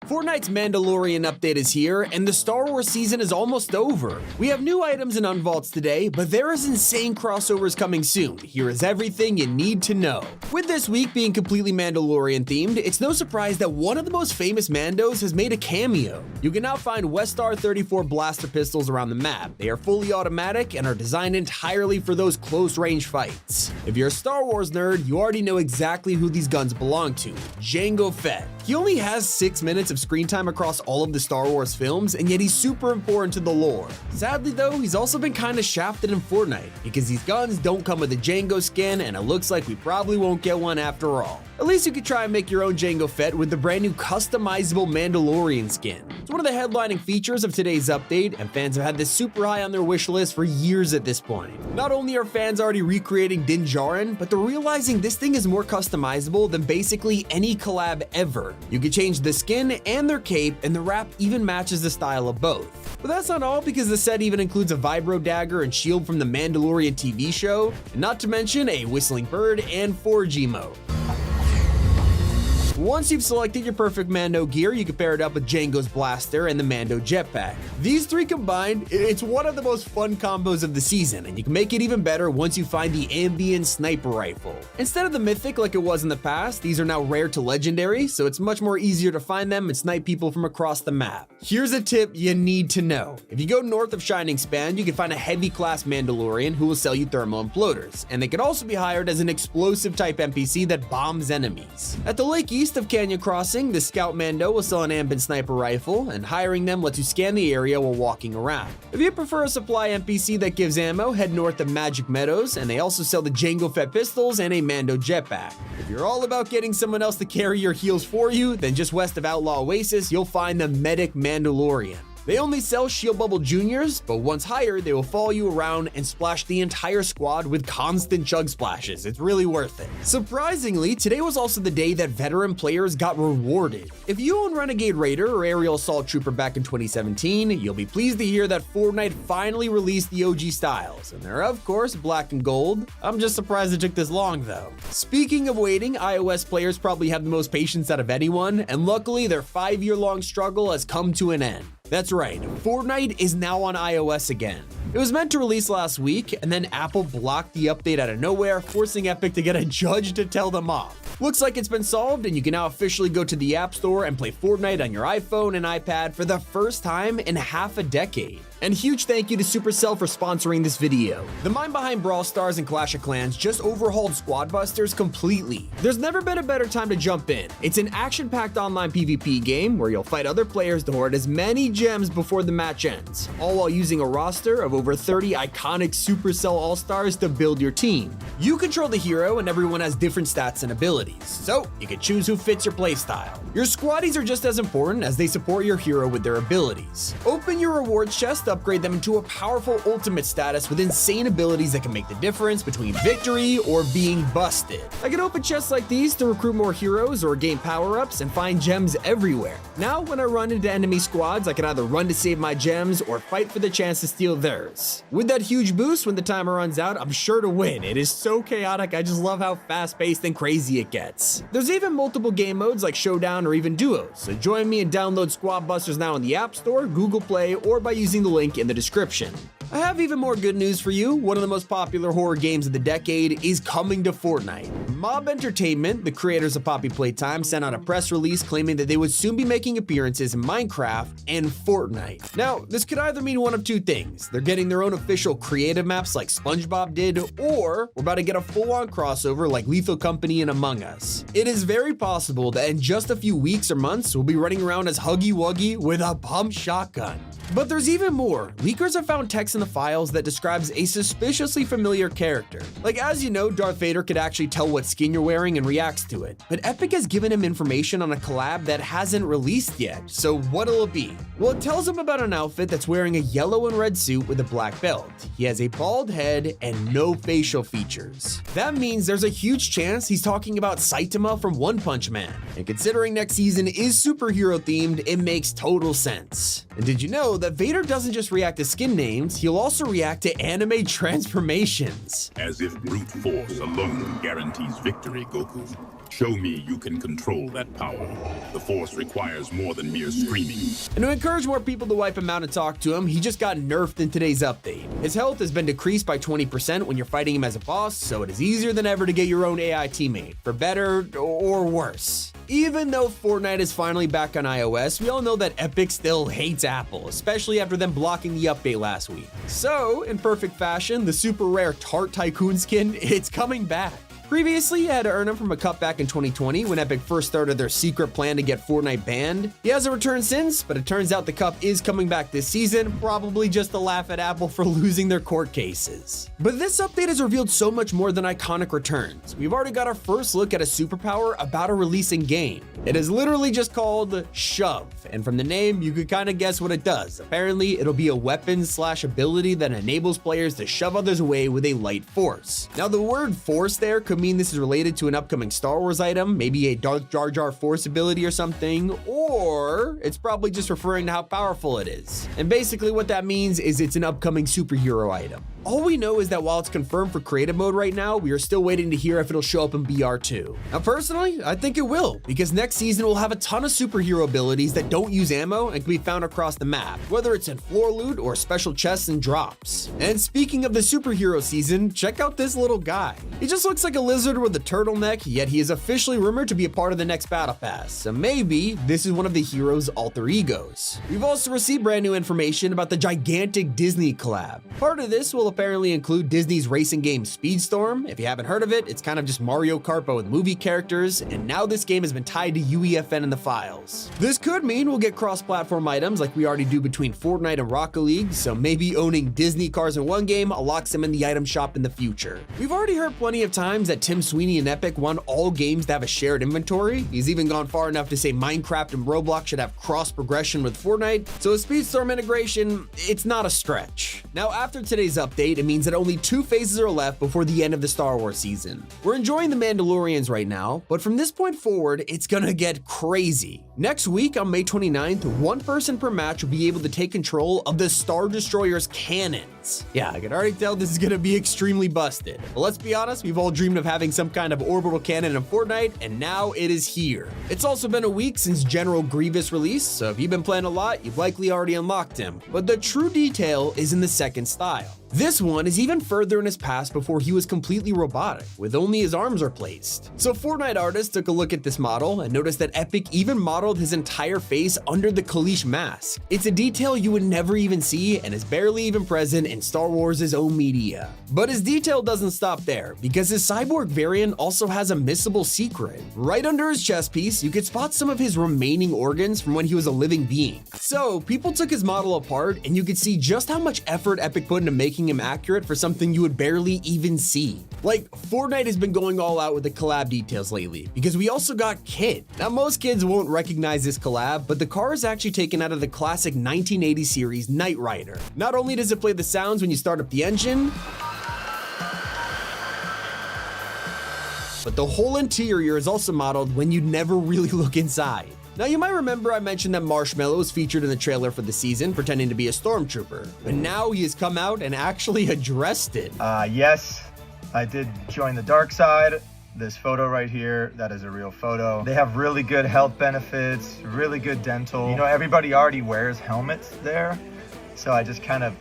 Fortnite's Mandalorian update is here, and the Star Wars season is almost over. We have new items and unvaults today, but there is insane crossovers coming soon. Here is everything you need to know. With this week being completely Mandalorian themed, it's no surprise that one of the most famous Mandos has made a cameo. You can now find Westar 34 blaster pistols around the map. They are fully automatic and are designed entirely for those close-range fights. If you're a Star Wars nerd, you already know exactly who these guns belong to: Jango Fett. He only has 6 minutes of screen time across all of the Star Wars films, and yet he's super important to the lore. Sadly though, he's also been kinda shafted in Fortnite, because these guns don't come with a Jango skin, and it looks like we probably won't get one after all. At least you could try and make your own Jango Fett with the brand new customizable Mandalorian skin. It's one of the headlining features of today's update, and fans have had this super high on their wish list for years at this point. Not only are fans already recreating Din Djarin, but they're realizing this thing is more customizable than basically any collab ever. You can change the skin and their cape, and the wrap even matches the style of both. But that's not all, because the set even includes a vibro dagger and shield from the Mandalorian TV show, and not to mention a whistling bird and 4G mode. Once you've selected your perfect Mando gear, you can pair it up with Jango's blaster and the Mando jetpack. These three combined, it's one of the most fun combos of the season, and you can make it even better once you find the ambient sniper rifle. Instead of the mythic like it was in the past, these are now rare to legendary, so it's much more easier to find them and snipe people from across the map. Here's a tip you need to know. If you go north of Shining Span, you can find a heavy class Mandalorian who will sell you thermal imploders, and they can also be hired as an explosive type NPC that bombs enemies. At the Lake East of Canyon Crossing, the Scout Mando will sell an ambient sniper rifle, and hiring them lets you scan the area while walking around. If you prefer a supply NPC that gives ammo, head north of Magic Meadows, and they also sell the Jango Fett pistols and a Mando jetpack. If you're all about getting someone else to carry your heals for you, then just west of Outlaw Oasis, you'll find the Medic Mandalorian. They only sell Shield Bubble Juniors, but once hired, they will follow you around and splash the entire squad with constant chug splashes. It's really worth it. Surprisingly, today was also the day that veteran players got rewarded. If you own Renegade Raider or Aerial Assault Trooper back in 2017, you'll be pleased to hear that Fortnite finally released the OG styles, and they're of course black and gold. I'm just surprised it took this long though. Speaking of waiting, iOS players probably have the most patience out of anyone, and luckily their 5-year-long struggle has come to an end. That's right, Fortnite is now on iOS again. It was meant to release last week, and then Apple blocked the update out of nowhere, forcing Epic to get a judge to tell them off. Looks like it's been solved, and you can now officially go to the App Store and play Fortnite on your iPhone and iPad for the first time in half a decade. And huge thank you to Supercell for sponsoring this video. The mind behind Brawl Stars and Clash of Clans just overhauled Squad Busters completely. There's never been a better time to jump in. It's an action-packed online PvP game where you'll fight other players to hoard as many gems before the match ends, all while using a roster of over 30 iconic Supercell All-Stars to build your team. You control the hero, and everyone has different stats and abilities, so you can choose who fits your playstyle. Your squaddies are just as important as they support your hero with their abilities. Open your rewards chest to upgrade them into a powerful ultimate status with insane abilities that can make the difference between victory or being busted. I can open chests like these to recruit more heroes or gain power-ups and find gems everywhere. Now when I run into enemy squads, I can either run to save my gems or fight for the chance to steal theirs. With that huge boost when the timer runs out, I'm sure to win. It is so chaotic, I just love how fast-paced and crazy it gets. There's even multiple game modes like Showdown or even Duos, so join me and download Squad Busters now in the App Store, Google Play, or by using the link in the description. I have even more good news for you. One of the most popular horror games of the decade is coming to Fortnite. Mob Entertainment, the creators of Poppy Playtime, sent out a press release claiming that they would soon be making appearances in Minecraft and Fortnite. Now, this could either mean one of two things. They're getting their own official creative maps like SpongeBob did, or we're about to get a full-on crossover like Lethal Company and Among Us. It is very possible that in just a few weeks or months, we'll be running around as Huggy Wuggy with a pump shotgun. But there's even more. Leakers have found text in the files that describes a suspiciously familiar character. Like, as you know, Darth Vader could actually tell what skin you're wearing and reacts to it. But Epic has given him information on a collab that hasn't released yet. So what'll it be? Well, it tells him about an outfit that's wearing a yellow and red suit with a black belt. He has a bald head and no facial features. That means there's a huge chance he's talking about Saitama from One Punch Man. And considering next season is superhero themed, it makes total sense. And did you know that Vader doesn't just react to skin names, he'll also react to anime transformations. As if brute force alone guarantees victory, Goku. Show me you can control that power. The Force requires more than mere screaming. And to encourage more people to wipe him out and talk to him, he just got nerfed in today's update. His health has been decreased by 20% when you're fighting him as a boss, so it is easier than ever to get your own AI teammate, for better or worse. Even though Fortnite is finally back on iOS, we all know that Epic still hates Apple, especially after them blocking the update last week. So, in perfect fashion, the super rare Tart Tycoon skin, it's coming back. Previously, he had to earn him from a cut back in 2020 when Epic first started their secret plan to get Fortnite banned. He hasn't returned since, but it turns out the cup is coming back this season, probably just to laugh at Apple for losing their court cases. But this update has revealed so much more than iconic returns. We've already got our first look at a superpower about to release in game. It is literally just called Shove, and from the name, you could kind of guess what it does. Apparently, it'll be a weapon/ability that enables players to shove others away with a light force. Now, the word force there could mean this is related to an upcoming Star Wars item, maybe a Darth Jar Jar force ability or something, or it's probably just referring to how powerful it is. And basically what that means is it's an upcoming superhero item. All we know is that while it's confirmed for creative mode right now, we are still waiting to hear if it'll show up in BR too. Now personally, I think it will, because next season we'll have a ton of superhero abilities that don't use ammo and can be found across the map, whether it's in floor loot or special chests and drops. And speaking of the superhero season, check out this little guy. He just looks like a lizard with a turtleneck, yet he is officially rumored to be a part of the next battle pass, so maybe this is one of the hero's alter egos. We've also received brand new information about the gigantic Disney collab. Part of this will apparently include Disney's racing game Speedstorm. If you haven't heard of it, it's kind of just Mario Kart but with movie characters, and now this game has been tied to UEFN in the files. This could mean we'll get cross-platform items like we already do between Fortnite and Rocket League, so maybe owning Disney cars in one game unlocks them in the item shop in the future. We've already heard plenty of times that Tim Sweeney and Epic want all games to have a shared inventory. He's even gone far enough to say Minecraft and Roblox should have cross progression with Fortnite, so a Speedstorm integration, it's not a stretch. Now after today's update, it means that only 2 phases are left before the end of the Star Wars season. We're enjoying the Mandalorians right now, but from this point forward, it's gonna get crazy. Next week on May 29th, 1 person per match will be able to take control of the Star Destroyer's cannons. Yeah, I can already tell this is gonna be extremely busted. But let's be honest, we've all dreamed of having some kind of orbital cannon in Fortnite, and now it is here. It's also been a week since General Grievous released, so if you've been playing a lot, you've likely already unlocked him. But the true detail is in the second style. This one is even further in his past before he was completely robotic, with only his arms replaced. So Fortnite artists took a look at this model and noticed that Epic even modeled his entire face under the Kalish mask. It's a detail you would never even see and is barely even present in Star Wars' own media. But his detail doesn't stop there, because his cyborg variant also has a missable secret. Right under his chest piece, you could spot some of his remaining organs from when he was a living being. So people took his model apart and you could see just how much effort Epic put into making him accurate for something you would barely even see. Like, Fortnite has been going all out with the collab details lately, because we also got Kid. Now, most kids won't recognize this collab, but the car is actually taken out of the classic 1980 series Knight Rider. Not only does it play the sounds when you start up the engine, but the whole interior is also modeled when you never really look inside. Now, you might remember I mentioned that Marshmello was featured in the trailer for the season, pretending to be a stormtrooper, but now he has come out and actually addressed it. Yes, I did join the dark side. This photo right here, that is a real photo. They have really good health benefits, really good dental. You know, everybody already wears helmets there, so I just kind of,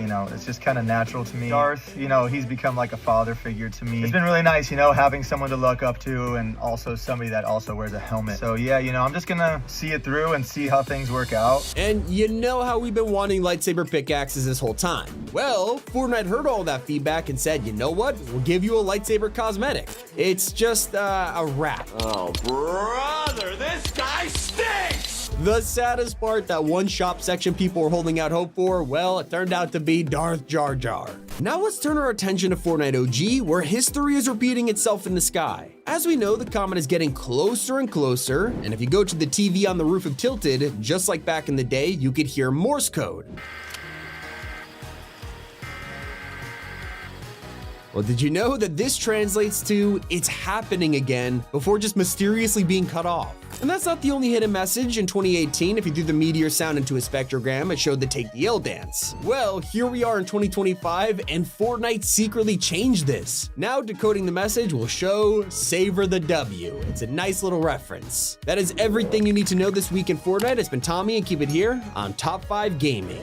you know, it's just kind of natural to me. Darth, you know, he's become like a father figure to me. It's been really nice, you know, having someone to look up to and also somebody that also wears a helmet. So yeah, you know, I'm just gonna see it through and see how things work out. And you know how we've been wanting lightsaber pickaxes this whole time. Well, Fortnite heard all that feedback and said, you know what? We'll give you a lightsaber cosmetic. It's just a wrap. Oh, brother, this guy stinks! The saddest part, that one shop section people were holding out hope for, well, it turned out to be Darth Jar Jar. Now let's turn our attention to Fortnite OG, where history is repeating itself in the sky. As we know, the comet is getting closer and closer, and if you go to the TV on the roof of Tilted, just like back in the day, you could hear Morse code. Well, did you know that this translates to "it's happening again" before just mysteriously being cut off? And that's not the only hidden message. In 2018, if you threw the meteor sound into a spectrogram, it showed the Take the L dance. Well, here we are in 2025, and Fortnite secretly changed this. Now decoding the message will show "Savor the W." It's a nice little reference. That is everything you need to know this week in Fortnite. It's been Tommy, and keep it here on Top 5 Gaming.